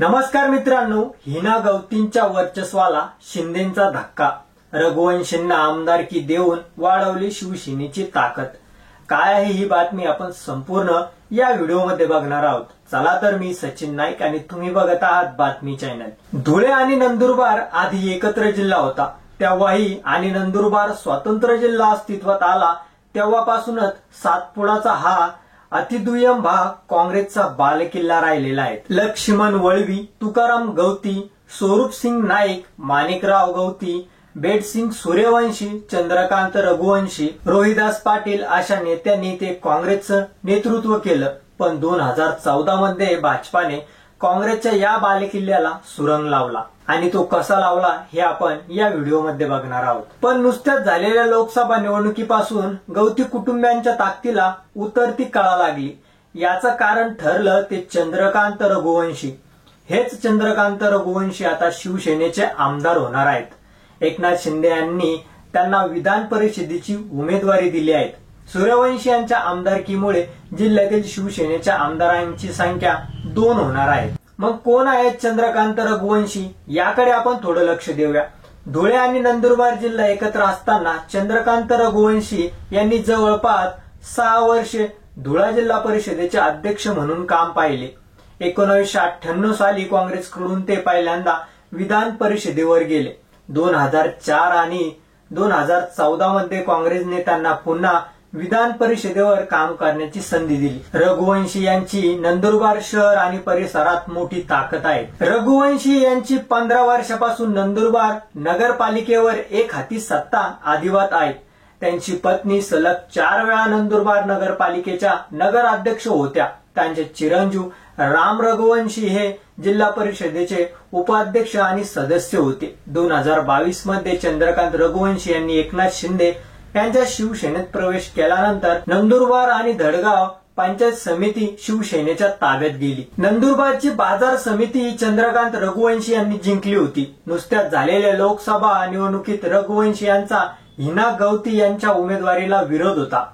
नमस्कार मित्रांनो, हिना गवतींच्या वर्चस्वाला शिंदेंचा धक्का, रघुवंशींना आमदारकी देऊन वाढवली शिवसेनेची ताकद। काय आहे ही बातमी आपण संपूर्ण या व्हिडिओमध्ये बघणार आहोत। चला तर मी सचिन नाईक आणि तुम्ही बघत आहात बातमी चॅनल। धुळे आणि नंदुरबार आधी एकत्र जिल्हा होता, तेव्हाही आणि नंदुरबार स्वतंत्र जिल्हा अस्तित्वात आला तेव्हापासूनच सातपुडाचा हा अतिदुय्यम भाग काँग्रेसचा बालेकिल्ला राहिलेला आहे। लक्ष्मण वळवी, तुकाराम गवती, स्वरूपसिंग नाईक, माणिकराव गवती, बेटसिंग सूर्यवंशी, चंद्रकांत रघुवंशी, रोहिदास पाटील अशा नेत्यांनी ते काँग्रेसचं नेतृत्व केलं। पण 2014 मध्ये भाजपाने काँग्रेसच्या या बालेकिल्ल्याला सुरंग लावला आणि तो कसा लावला हे आपण या व्हिडिओमध्ये बघणार आहोत। पण नुकत्याच झालेल्या लोकसभा निवडणुकीपासून गवती कुटुंबियांच्या ताकदीला उतरती कळा लागली। याचं कारण ठरलं ते चंद्रकांत रघुवंशी। हेच चंद्रकांत रघुवंशी आता शिवसेनेचे आमदार होणार आहेत। एकनाथ शिंदे यांनी त्यांना विधान परिषदेची उमेदवारी दिली आहे। सूर्यवंशी यांच्या आमदारकीमुळे जिल्ह्यातील शिवसेनेच्या आमदारांची संख्या 2 होणार आहे। मग कोण आहेत चंद्रकांत रघुवंशी, याकडे आपण थोडं लक्ष देऊया। धुळे आणि नंदुरबार जिल्हा एकत्र असताना चंद्रकांत रघुवंशी यांनी जवळपास 6 वर्षे धुळा जिल्हा परिषदेचे अध्यक्ष म्हणून काम पाहिले। 1998 साली काँग्रेसकडून ते पहिल्यांदा विधान परिषदेवर गेले। 2004 आणि 2014 मध्ये काँग्रेसने त्यांना पुन्हा विधान परिषदेवर काम करण्याची संधी दिली। रघुवंशी यांची नंदुरबार शहर आणि परिसरात मोठी ताकद आहे। रघुवंशी यांची 15 वर्षापासून नंदुरबार नगरपालिकेवर एक हाती सत्ता अधिवत आहे। त्यांची पत्नी सलग 4 वेळा नंदुरबार नगरपालिकेच्या नगराध्यक्ष होत्या। त्यांचे चिरंजीव राम रघुवंशी हे जिल्हा परिषदेचे उपाध्यक्ष आणि सदस्य होते। 2022 मध्ये चंद्रकांत रघुवंशी यांनी एकनाथ शिंदे यांच्या शिवसेनेत प्रवेश केल्यानंतर नंदुरबार आणि धडगाव पंचायत समिती शिवसेनेच्या ताब्यात गेली। नंदुरबारची बाजार समिती चंद्रकांत रघुवंशी यांनी जिंकली होती। नुकत्याच झालेल्या लोकसभा निवडणुकीत रघुवंशी यांचा हिना गवती यांच्या उमेदवारीला विरोध होता,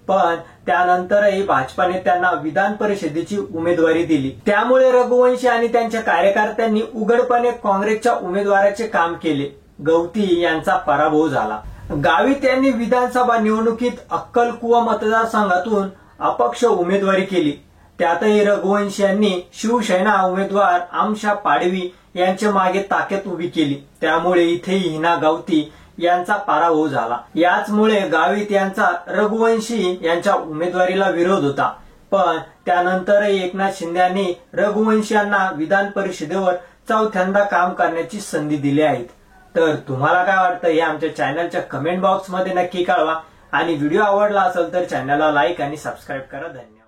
पण त्यानंतरही भाजपाने त्यांना विधान परिषदेची उमेदवारी दिली। त्यामुळे रघुवंशी आणि त्यांच्या कार्यकर्त्यांनी उघडपणे काँग्रेसच्या उमेदवाराचे काम केले। गवती यांचा पराभव झाला। गावित यांनी विधानसभा निवडणुकीत अक्कलकुवा मतदारसंघातून अपक्ष उमेदवारी केली। त्यातही रघुवंशी यांनी शिवसेना उमेदवार आमशा पाडवी यांच्या मागे ताकद उभी केली। त्यामुळे इथेही हिना गवती यांचा पराभव झाला। याचमुळे गावित यांचा रघुवंशी यांच्या उमेदवारीला विरोध होता, पण त्यानंतरही एकनाथ शिंदे यांनी रघुवंशी यांना विधान परिषदेवर चौथ्यांदा काम करण्याची संधी दिली आहे। तर तुम्हाला काय वाटतं हे आमच्या चॅनलच्या कमेंट बॉक्स मध्ये नक्की कळवा आणि व्हिडिओ आवडला असेल तर चॅनलला लाईक आणि सबस्क्राईब करा। धन्यवाद।